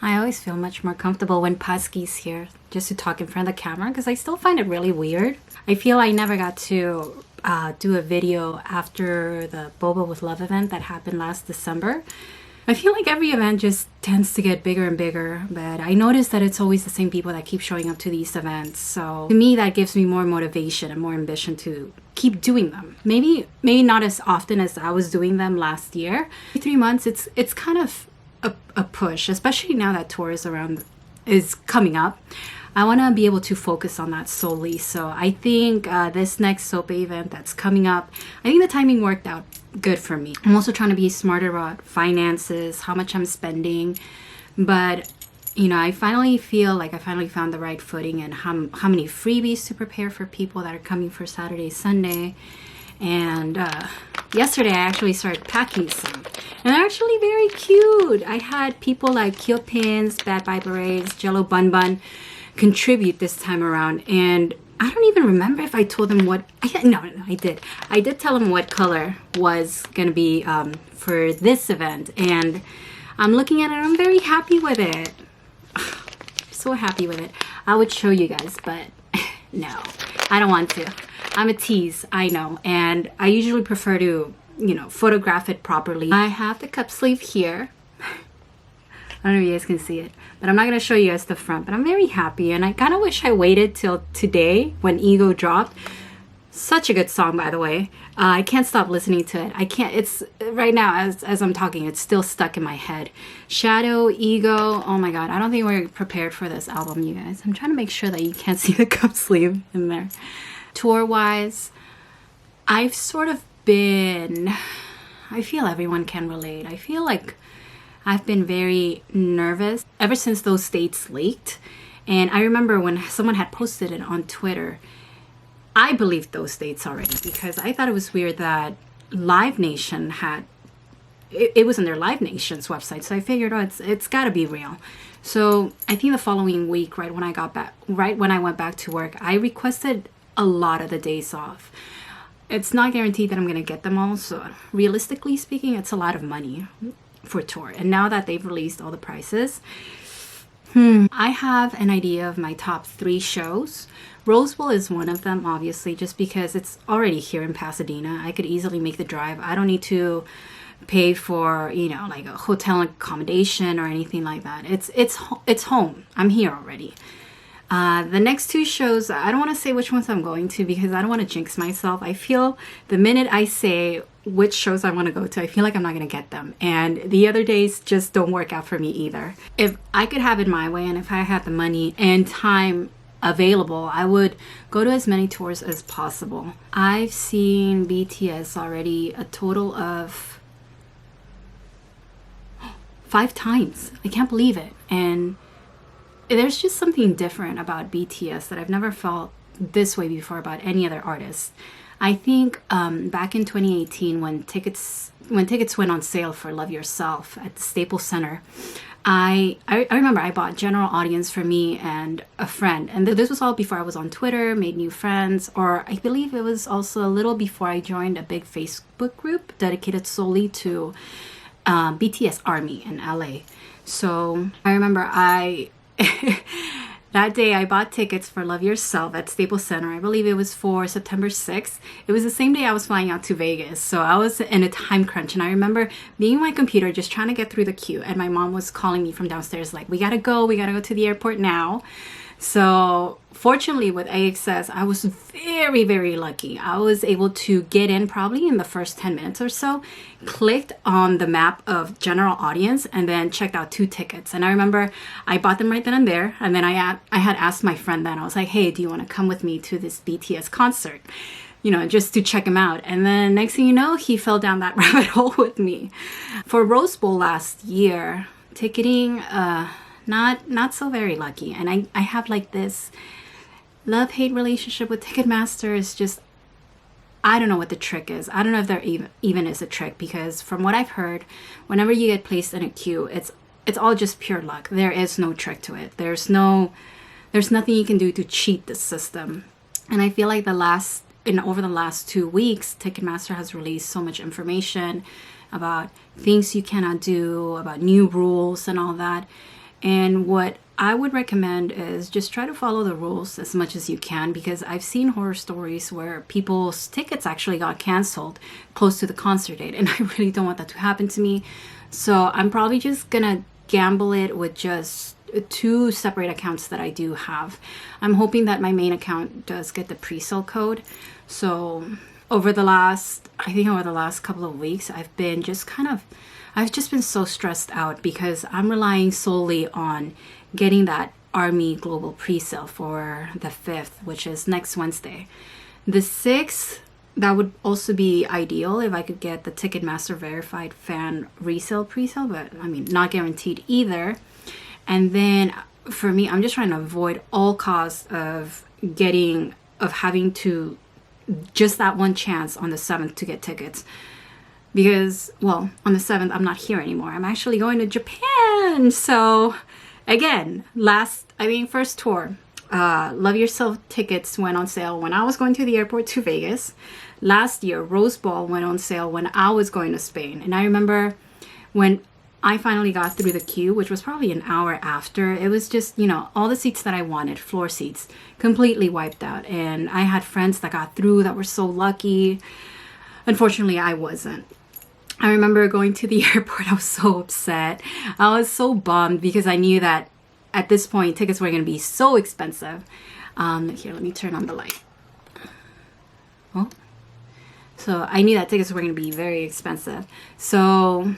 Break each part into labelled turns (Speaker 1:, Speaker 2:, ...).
Speaker 1: I always feel much more comfortable when Paski's here just to talk in front of the camera because I still find it really weird. I feel I never got to do a video after the Boba with Love event that happened last December. I feel like every event just tends to get bigger and bigger, but I noticed that it's always the same people that keep showing up to these events. So to me, that gives me more motivation and more ambition to keep doing them. Maybe not as often as I was doing them last year. 3 months, it's kind of a push, especially now that tour is coming up. I want to be able to focus on that solely. So I think this next SOPE event that's coming up, I think the timing worked out good for me. I'm also trying to be smarter about finances, how much I'm spending. But, you know, I finally feel like I finally found the right footing and how many freebies to prepare for people that are coming for Saturday, Sunday. And yesterday I actually started packing some. And they're actually very cute. I had people like Kyo Pins, Bad Bye Berets, Jello Bun Bun contribute this time around, and I don't even remember if I told them what I did. I did tell them what color was gonna be for this event, and I'm looking at it, I'm very happy with it. So happy with it. I would show you guys, but no, I don't want to. I'm a tease, I know, and I usually prefer to, you know, photograph it properly. I have the cup sleeve here. I don't know if you guys can see it, but I'm not going to show you guys the front, but I'm very happy, and I kind of wish I waited till today when Ego dropped. Such a good song, by the way. I can't stop listening to it. I can't, it's right now as I'm talking, it's still stuck in my head. Shadow, Ego, oh my god, I don't think we're prepared for this album, you guys. I'm trying to make sure that you can't see the cup sleeve in there. Tour-wise, I've sort of been, I feel everyone can relate. I feel like I've been very nervous ever since those dates leaked. And I remember when someone had posted it on Twitter, I believed those dates already because I thought it was weird that Live Nation had, it was on their Live Nation's website. So I figured, oh, it's gotta be real. So I think the following week, right when I went back to work, I requested a lot of the days off. It's not guaranteed that I'm gonna get them all. So realistically speaking, it's a lot of money for tour. And now that they've released all the prices, I have an idea of my top 3 shows. Rose Bowl is one of them, obviously, just because it's already here in Pasadena. I could easily make the drive. I don't need to pay for, you know, like a hotel accommodation or anything like that. It's home. I'm here already. The next 2 shows, I don't want to say which ones I'm going to because I don't want to jinx myself. I feel the minute I say which shows I want to go to, I feel like I'm not going to get them. And the other days just don't work out for me either. If I could have it my way and if I had the money and time available, I would go to as many tours as possible. I've seen BTS already a total of 5 times. I can't believe it. And there's just something different about BTS that I've never felt this way before about any other artist. I think back in 2018 when tickets went on sale for Love Yourself at the Staples Center, I remember I bought general audience for me and a friend, and this was all before I was on Twitter, made new friends, or I believe it was also a little before I joined a big Facebook group dedicated solely to BTS Army in LA. So I remember that day I bought tickets for Love Yourself at Staples Center. I believe it was for September 6th. It was the same day I was flying out to Vegas. So I was in a time crunch. And I remember being on my computer just trying to get through the queue. And my mom was calling me from downstairs like, we gotta go to the airport now. So fortunately with AXS, I was very, very lucky. I was able to get in probably in the first 10 minutes or so, clicked on the map of general audience, and then checked out 2 tickets. And I remember I bought them right then and there. And then I had asked my friend then, I was like, hey, do you want to come with me to this BTS concert? You know, just to check him out. And then next thing you know, he fell down that rabbit hole with me. For Rose Bowl last year, ticketing, not so very lucky. And I have like this love-hate relationship with Ticketmaster. Is just, I don't know what the trick is. I don't know if there even is a trick, because from what I've heard, whenever you get placed in a queue, it's all just pure luck. There is no trick to it. There's nothing you can do to cheat the system. And I feel like over the last 2 weeks, Ticketmaster has released so much information about things you cannot do, about new rules and all that. And what I would recommend is just try to follow the rules as much as you can, because I've seen horror stories where people's tickets actually got canceled close to the concert date, and I really don't want that to happen to me. So I'm probably just gonna gamble it with just 2 separate accounts that I do have. I'm hoping that my main account does get the pre-sale code. So over the last couple of weeks, I've just been so stressed out because I'm relying solely on getting that Army Global pre-sale for the 5th, which is next Wednesday. The 6th, that would also be ideal if I could get the Ticketmaster verified fan resale pre-sale, but I mean, not guaranteed either. And then for me, I'm just trying to avoid all costs of having to just that one chance on the 7th to get tickets. Because, well, on the 7th, I'm not here anymore. I'm actually going to Japan. So, again, first tour. Love Yourself tickets went on sale when I was going to the airport to Vegas. Last year, Rose Ball went on sale when I was going to Spain. And I remember when I finally got through the queue, which was probably an hour after, it was just, all the seats that I wanted, floor seats, completely wiped out. And I had friends that got through that were so lucky. Unfortunately, I wasn't. I remember going to the airport, I was so upset. I was so bummed because I knew that at this point, tickets were going to be so expensive. Here, let me turn on the light. Oh. So I knew that tickets were going to be very expensive. So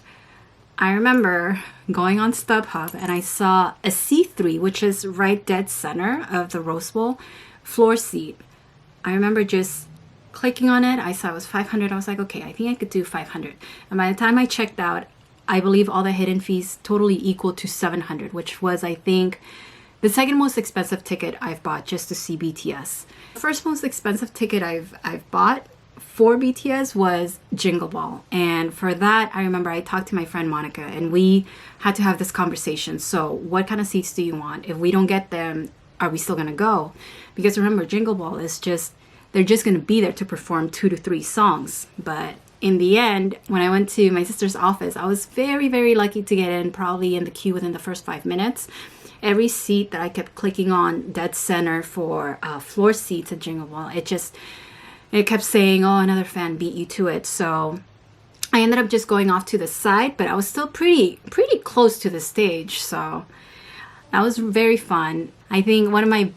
Speaker 1: I remember going on StubHub and I saw a C3, which is right dead center of the Rose Bowl floor seat. I remember just clicking on it. I saw it was 500. I was like, okay, I think I could do 500. And by the time I checked out, I believe all the hidden fees totally equal to 700, which was, I think, the second most expensive ticket I've bought just to see BTS. The first most expensive ticket I've bought for BTS was Jingle Ball. And for that, I remember I talked to my friend Monica and we had to have this conversation. So what kind of seats do you want? If we don't get them, are we still going to go? Because remember, Jingle Ball is they're just going to be there to perform 2 to 3 songs. But in the end, when I went to my sister's office, I was very, very lucky to get in, probably in the queue within the first 5 minutes. Every seat that I kept clicking on dead center for floor seats at Jingle Ball, it kept saying, oh, another fan beat you to it. So I ended up just going off to the side, but I was still pretty close to the stage. So that was very fun. I think one of my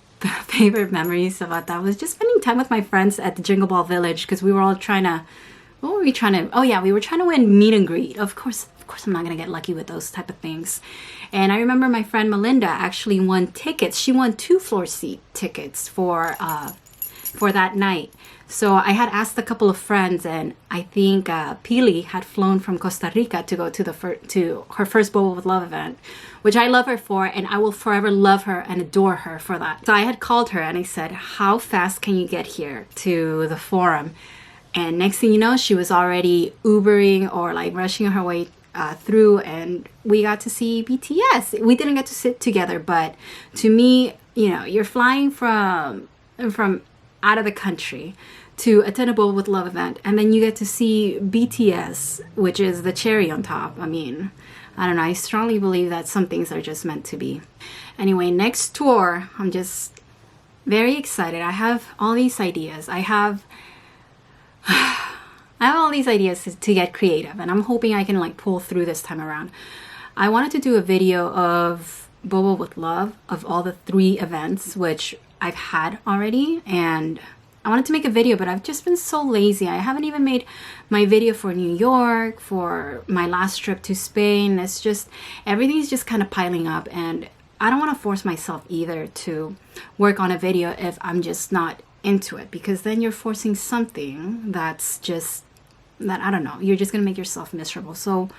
Speaker 1: favorite memories about that was just spending time with my friends at the Jingle Ball Village, because we were all what were we trying to, oh yeah, we were trying to win meet and greet. Of course I'm not going to get lucky with those type of things. And I remember my friend Melinda actually won tickets. She won 2 floor seat tickets for that night. So I had asked a couple of friends, and I think Pili had flown from Costa Rica to go to her first BOBA with Love event, which I love her for, and I will forever love her and adore her for that. So I had called her and I said, how fast can you get here to the forum? And next thing you know, she was already Ubering or like rushing her way through, and we got to see BTS. We didn't get to sit together, but to me, you're flying from out of the country to attend a BOBA with Love event, and then you get to see BTS, which is the cherry on top. I mean, I don't know, I strongly believe that some things are just meant to be. Anyway, next tour, I'm just very excited. I have all these ideas. I have all these ideas to get creative, and I'm hoping I can like pull through this time around. I wanted to do a video of BOBA with Love, of all the 3 events, which I've had already, and I wanted to make a video, but I've just been so lazy. I haven't even made my video for New York, for my last trip to Spain. It's just, everything's just kind of piling up, and I don't want to force myself either to work on a video if I'm just not into it, because then you're forcing something that I don't know, you're just gonna make yourself miserable. So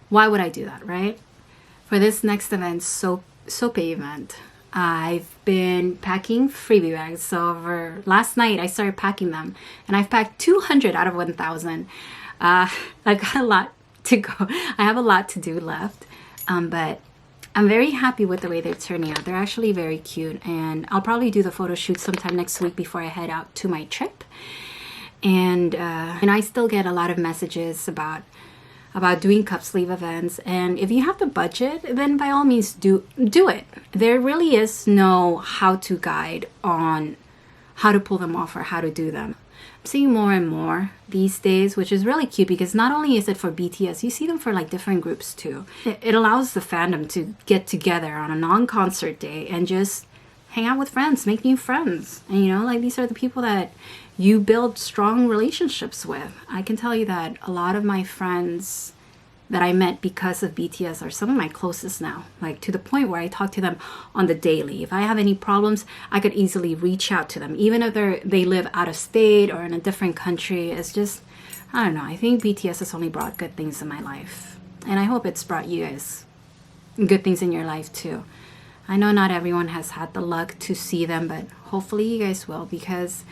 Speaker 1: why would I do that, right? For this next event, Soap event, I've been packing freebie bags. So over last night I started packing them, and I've packed 200 out of 1,000. I've got a lot to go. I have a lot to do left, but I'm very happy with the way they're turning out. They're actually very cute, and I'll probably do the photo shoot sometime next week before I head out to my trip. And I still get a lot of messages about about doing cup sleeve events. And if you have the budget, then by all means do it. There really is no how-to guide on how to pull them off or how to do them. I'm seeing more and more these days, which is really cute, because not only is it for BTS, you see them for like different groups too. It allows the fandom to get together on a non-concert day and just hang out with friends, make new friends. And you know, like, these are the people that you build strong relationships with. I can tell you that a lot of my friends that I met because of BTS are some of my closest now, like to the point where I talk to them on the daily. If I have any problems, I could easily reach out to them, even if they live out of state or in a different country. It's just, I don't know, I think BTS has only brought good things in my life, and I hope it's brought you guys good things in your life too. I know not everyone has had the luck to see them, but hopefully you guys will, because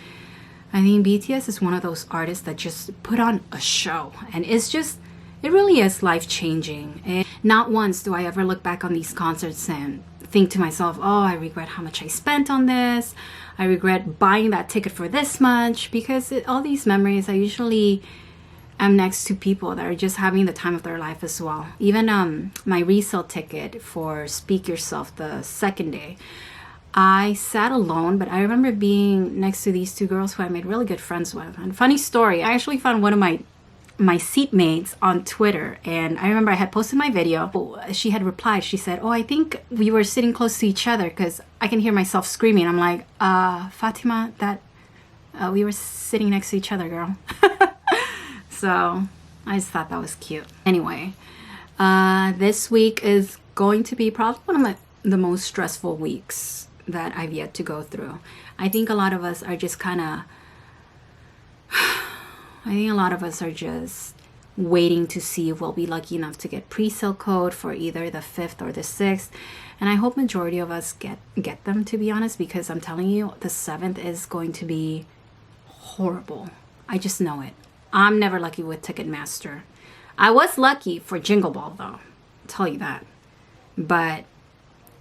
Speaker 1: I think BTS is one of those artists that just put on a show, and it really is life-changing. And not once do I ever look back on these concerts and think to myself, oh, I regret how much I spent on this. I regret buying that ticket for this much, because all these memories, I usually am next to people that are just having the time of their life as well. Even my resale ticket for Speak Yourself, the second day, I sat alone, but I remember being next to these two girls who I made really good friends with. And funny story, I actually found one of my seatmates on Twitter, and I remember I had posted my video. She had replied, she said, oh, I think we were sitting close to each other because I can hear myself screaming. I'm like, Fatima, that we were sitting next to each other, girl. So I just thought that was cute. Anyway, this week is going to be probably one of the most stressful weeks that I've yet to go through. I think a lot of us are just waiting to see if we'll be lucky enough to get pre-sale code for either the 5th or the 6th. And I hope majority of us get them, to be honest, because I'm telling you, the 7th is going to be horrible. I just know it. I'm never lucky with Ticketmaster. I was lucky for Jingle Ball, though. I'll tell you that. But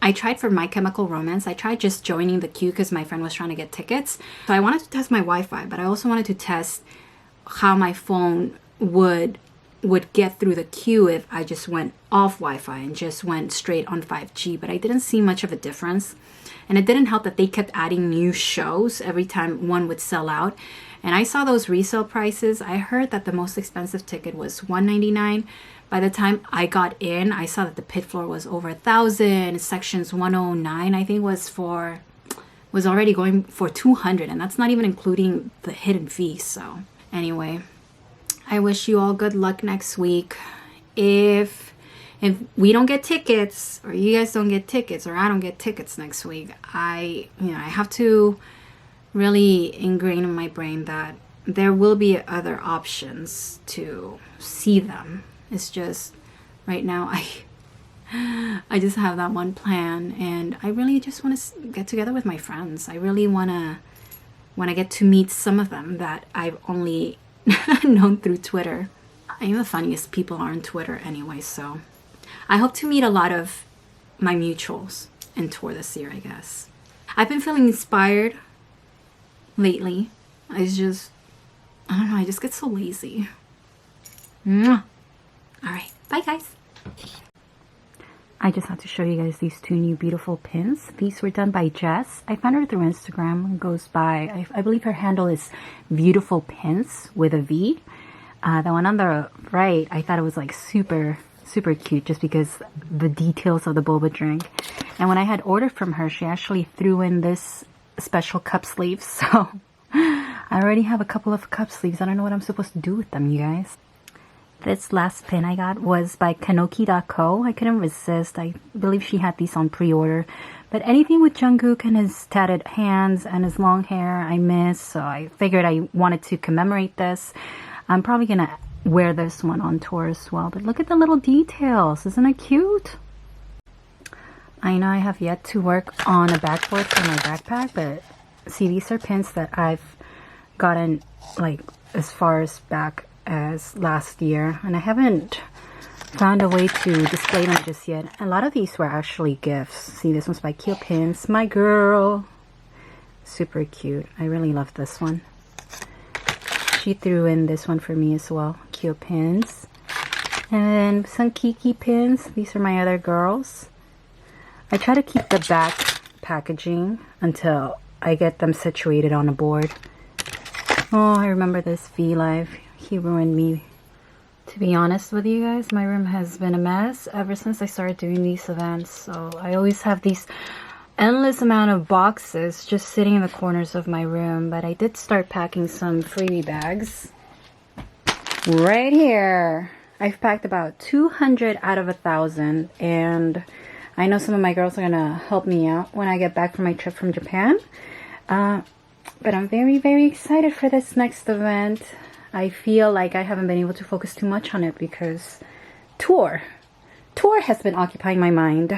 Speaker 1: I tried for My Chemical Romance. I tried just joining the queue because my friend was trying to get tickets. So I wanted to test my Wi-Fi, but I also wanted to test how my phone would get through the queue if I just went off Wi-Fi and just went straight on 5G. But I didn't see much of a difference. And it didn't help that they kept adding new shows every time one would sell out. And I saw those resale prices. I heard that the most expensive ticket was $199. By the time I got in, I saw that the pit floor was over 1,000. Sections 109, I think, was already going for 200, and that's not even including the hidden fees. So anyway, I wish you all good luck next week. If we don't get tickets, or you guys don't get tickets, or I don't get tickets next week, I have to really ingrain in my brain that there will be other options to see them. It's just right now I just have that one plan, and I really just want to get together with my friends. I really want to get to meet some of them that I've only known through Twitter. I am the funniest people on Twitter anyway, so I hope to meet a lot of my mutuals and tour this year, I guess. I've been feeling inspired lately. I don't know, I just get so lazy. Mwah. All right, bye guys. I just had to show you guys these two new beautiful pins. These were done by Jess. I found her through Instagram. It goes by, I believe her handle is Beautiful Pins with a V. The one on the right, I thought it was like super cute just because the details of the boba drink. And when I had ordered from her, she actually threw in this special cup sleeves. So I already have a couple of cup sleeves. I don't know what I'm supposed to do with them, you guys. This last pin I got was by Kanoki.co. I couldn't resist. I believe she had these on pre-order. But anything with Jungkook and his tatted hands and his long hair, I miss. So I figured I wanted to commemorate this. I'm probably going to wear this one on tour as well. But look at the little details. Isn't it cute? I know I have yet to work on a backboard for my backpack. But see, these are pins that I've gotten like as far as back as last year, and I haven't found a way to display them just yet. A lot of these were actually gifts. See, this one's by Kyo Pins, my girl. Super cute. I really love this one. She threw in this one for me as well, Kyo Pins. And then some Kiki pins. These are my other girls. I try to keep the back packaging until I get them situated on a board. Oh, I remember this V-Live. He ruined me. To be honest with you guys, my room has been a mess ever since I started doing these events. So I always have these endless amount of boxes just sitting in the corners of my room. But I did start packing some freebie bags. Right here. I've packed about 200 out of 1,000. And I know some of my girls are going to help me out when I get back from my trip from Japan. But I'm very, very excited for this next event. I feel like I haven't been able to focus too much on it because tour has been occupying my mind.